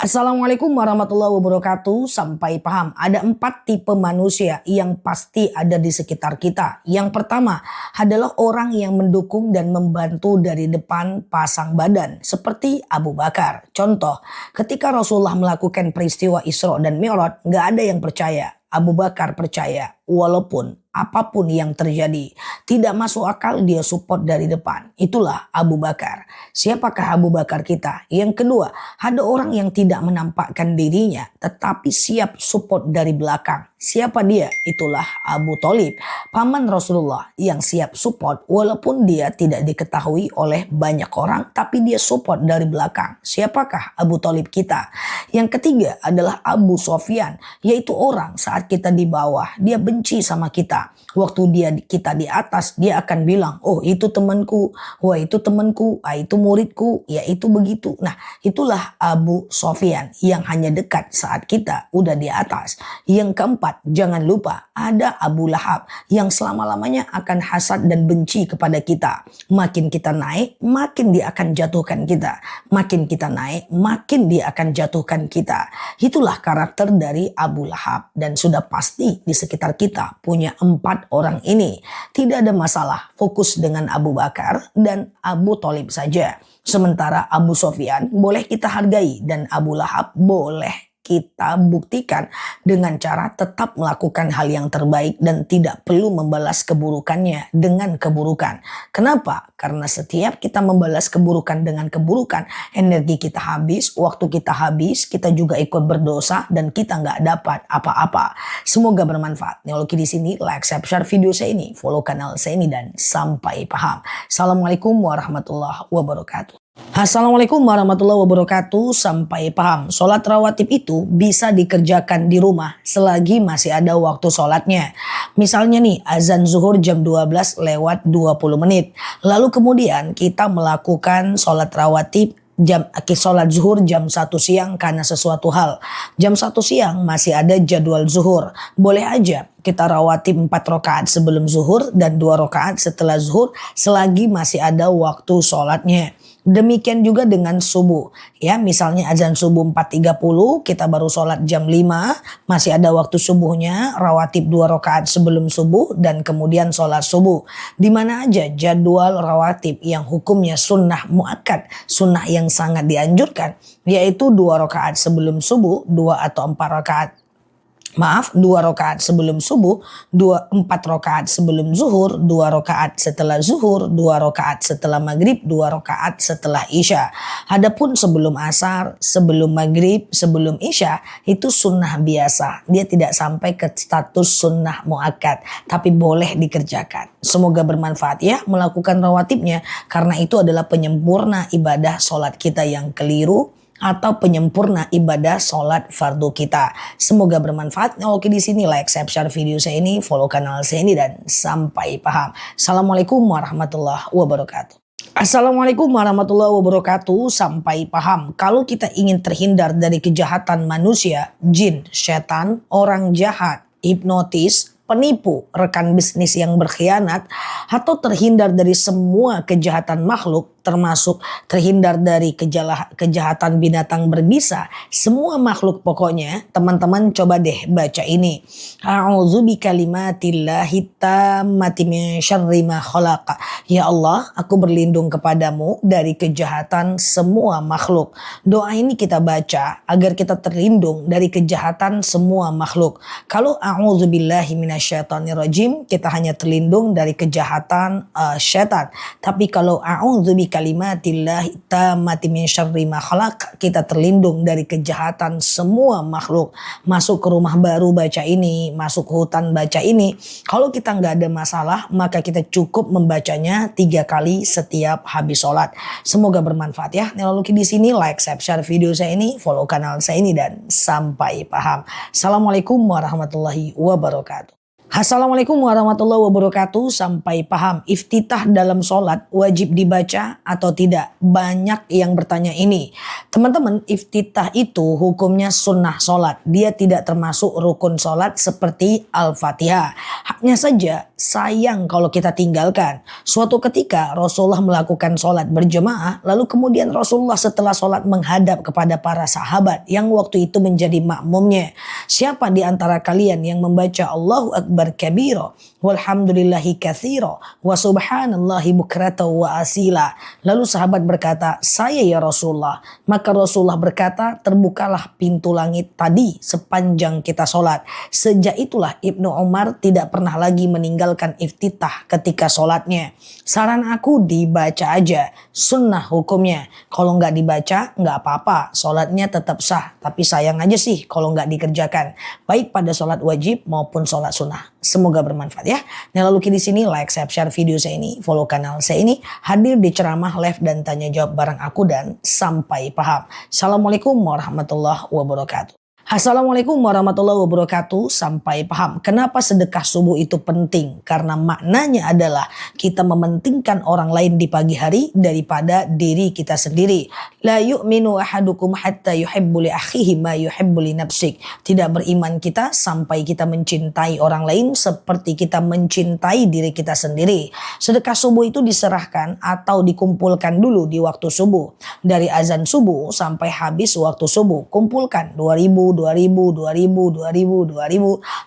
Assalamualaikum warahmatullahi wabarakatuh. Sampai paham, ada 4 tipe manusia yang pasti ada di sekitar kita. Yang pertama adalah orang yang mendukung dan membantu dari depan pasang badan, seperti Abu Bakar. Contoh, ketika Rasulullah melakukan peristiwa Isra dan Mi'raj, nggak ada yang percaya. Abu Bakar percaya, walaupun apapun yang terjadi. Tidak masuk akal, dia support dari depan. Itulah Abu Bakar. Siapakah Abu Bakar kita? Yang kedua, ada orang yang tidak menampakkan dirinya, tetapi siap support dari belakang. Siapa dia? Itulah Abu Thalib, paman Rasulullah yang siap support walaupun dia tidak diketahui oleh banyak orang, tapi dia support dari belakang. Siapakah Abu Thalib kita? Yang ketiga adalah Abu Sofyan, yaitu orang saat kita di bawah, dia benci sama kita. Waktu kita di atas, dia akan bilang, oh itu temanku, wah itu temanku, itu muridku, ya itu begitu. Nah, itulah Abu Sofyan yang hanya dekat saat kita udah di atas. Yang keempat, jangan lupa ada Abu Lahab yang selama-lamanya akan hasad dan benci kepada kita. Makin kita naik, makin dia akan jatuhkan kita. Makin kita naik, makin dia akan jatuhkan kita. Itulah karakter dari Abu Lahab, dan sudah pasti di sekitar kita punya 4 orang ini. Tidak ada masalah, fokus dengan Abu Bakar dan Abu Thalib saja. Sementara Abu Sofyan boleh kita hargai dan Abu Lahab boleh kita buktikan dengan cara tetap melakukan hal yang terbaik dan tidak perlu membalas keburukannya dengan keburukan. Kenapa? Karena setiap kita membalas keburukan dengan keburukan, energi kita habis, waktu kita habis, kita juga ikut berdosa dan kita nggak dapat apa-apa. Semoga bermanfaat. Neologi di sini, like, share video saya ini, follow kanal saya ini, dan sampai paham. Assalamualaikum warahmatullahi wabarakatuh. Assalamualaikum warahmatullahi wabarakatuh. Sampai paham, sholat rawatib itu bisa dikerjakan di rumah selagi masih ada waktu sholatnya. Misalnya nih, azan zuhur jam 12 lewat 20 menit. Lalu kemudian kita melakukan sholat rawatib sholat zuhur jam 1 siang karena sesuatu hal. Jam 1 siang masih ada jadwal zuhur. Boleh aja kita rawatib 4 rakaat sebelum zuhur dan 2 rakaat setelah zuhur selagi masih ada waktu sholatnya. Demikian juga dengan subuh. Ya, misalnya azan subuh 4.30, kita baru sholat jam 5, masih ada waktu subuhnya, rawatib 2 rakaat sebelum subuh dan kemudian sholat subuh. Di mana aja jadwal rawatib yang hukumnya sunnah muakkad, sunnah yang sangat dianjurkan, yaitu 2 rakaat sebelum subuh, 2 atau 4 rakaat. 2 rakaat sebelum subuh, 4 rakaat sebelum zuhur, 2 rakaat setelah zuhur, 2 rakaat setelah maghrib, 2 rakaat setelah isya. Adapun sebelum asar, sebelum maghrib, sebelum isya, itu sunnah biasa. Dia tidak sampai ke status sunnah muakkad, tapi boleh dikerjakan. Semoga bermanfaat ya melakukan rawatibnya, karena itu adalah penyempurna ibadah sholat kita yang keliru, atau penyempurna ibadah sholat fardu kita. Semoga bermanfaat. Oke, di sini like, share video saya ini, follow kanal saya ini, dan sampai paham. Assalamualaikum warahmatullahi wabarakatuh. Assalamualaikum warahmatullahi wabarakatuh. Sampai paham. Kalau kita ingin terhindar dari kejahatan manusia, jin, setan, orang jahat, hipnotis, penipu, rekan bisnis yang berkhianat, atau terhindar dari semua kejahatan makhluk, termasuk terhindar dari kejahatan binatang berbisa, semua makhluk pokoknya, teman-teman coba deh baca ini. A'udzu bikalimatillahi tammati min syarri ma khalaq. Ya Allah, aku berlindung kepadamu dari kejahatan semua makhluk. Doa ini kita baca agar kita terlindung dari kejahatan semua makhluk. Kalau a'udzu billahi minasyaitonir rajim, kita hanya terlindung dari kejahatan syaitan. Tapi kalau a'udzu kalimatillahi tammati min syarri ma khalaq, kita terlindung dari kejahatan semua makhluk. Masuk ke rumah baru baca ini, masuk ke hutan baca ini. Kalau kita nggak ada masalah, maka kita cukup membacanya 3 kali setiap habis sholat. Semoga bermanfaat ya. Neologi di sini, like, share video saya ini, follow kanal saya ini, dan sampai paham. Assalamualaikum warahmatullahi wabarakatuh. Assalamualaikum warahmatullahi wabarakatuh. Sampai paham, iftitah dalam sholat wajib dibaca atau tidak? Banyak yang bertanya ini. Teman-teman, iftitah itu hukumnya sunnah sholat. Dia tidak termasuk rukun sholat seperti Al-Fatihah. Hanya saja sayang kalau kita tinggalkan. Suatu ketika Rasulullah melakukan sholat berjemaah, lalu kemudian Rasulullah setelah sholat menghadap kepada para sahabat yang waktu itu menjadi makmumnya. Siapa di antara kalian yang membaca Allahu Akbar kabira walhamdulillahi katsira wa subhanallahi bukrata wa asila? Lalu sahabat berkata, saya ya Rasulullah. Maka Rasulullah berkata, terbukalah pintu langit tadi sepanjang kita sholat. Sejak itulah Ibnu Umar tidak pernah lagi meninggalkan iftitah ketika sholatnya. Saran aku dibaca aja, sunnah hukumnya. Kalau nggak dibaca nggak apa-apa, sholatnya tetap sah. Tapi sayang aja sih kalau nggak dikerjakan, baik pada sholat wajib maupun sholat sunnah. Semoga bermanfaat ya. Nah, lalu di sini like, share video saya ini, follow kanal saya ini, hadir di ceramah, live dan tanya jawab bareng aku dan sampai paham. Assalamualaikum warahmatullahi wabarakatuh. Assalamualaikum warahmatullahi wabarakatuh. Sampai paham. Kenapa sedekah subuh itu penting? Karena maknanya adalah kita mementingkan orang lain di pagi hari daripada diri kita sendiri. La yu'minu ahadukum hatta yuhibbu li akhihi ma yuhibbu li nafsik. Tidak beriman kita sampai kita mencintai orang lain seperti kita mencintai diri kita sendiri. Sedekah subuh itu diserahkan atau dikumpulkan dulu di waktu subuh. Dari azan subuh sampai habis waktu subuh. Kumpulkan 2000.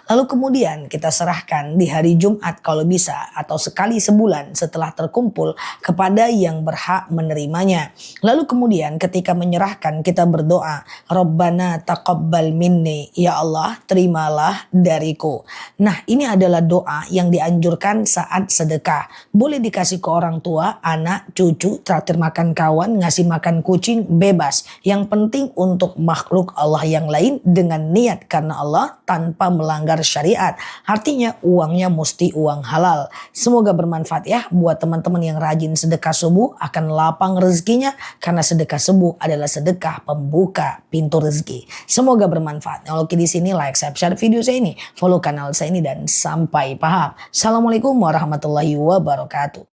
Lalu kemudian kita serahkan di hari Jumat kalau bisa, atau sekali sebulan setelah terkumpul kepada yang berhak menerimanya. Lalu kemudian ketika menyerahkan kita berdoa, Rabbana taqabbal minni, ya Allah terimalah dariku. Nah, ini adalah doa yang dianjurkan saat sedekah. Boleh dikasih ke orang tua, anak, cucu, traktir makan kawan, ngasih makan kucing, bebas. Yang penting untuk makhluk Allah yang lain dengan niat karena Allah tanpa melanggar syariat. Artinya uangnya mesti uang halal. Semoga bermanfaat ya buat teman-teman yang rajin sedekah subuh, akan lapang rezekinya karena sedekah subuh adalah sedekah pembuka pintu rezeki. Semoga bermanfaat. Nah, oke, di sini like, share video saya ini, follow kanal saya ini dan sampai paham. Assalamualaikum warahmatullahi wabarakatuh.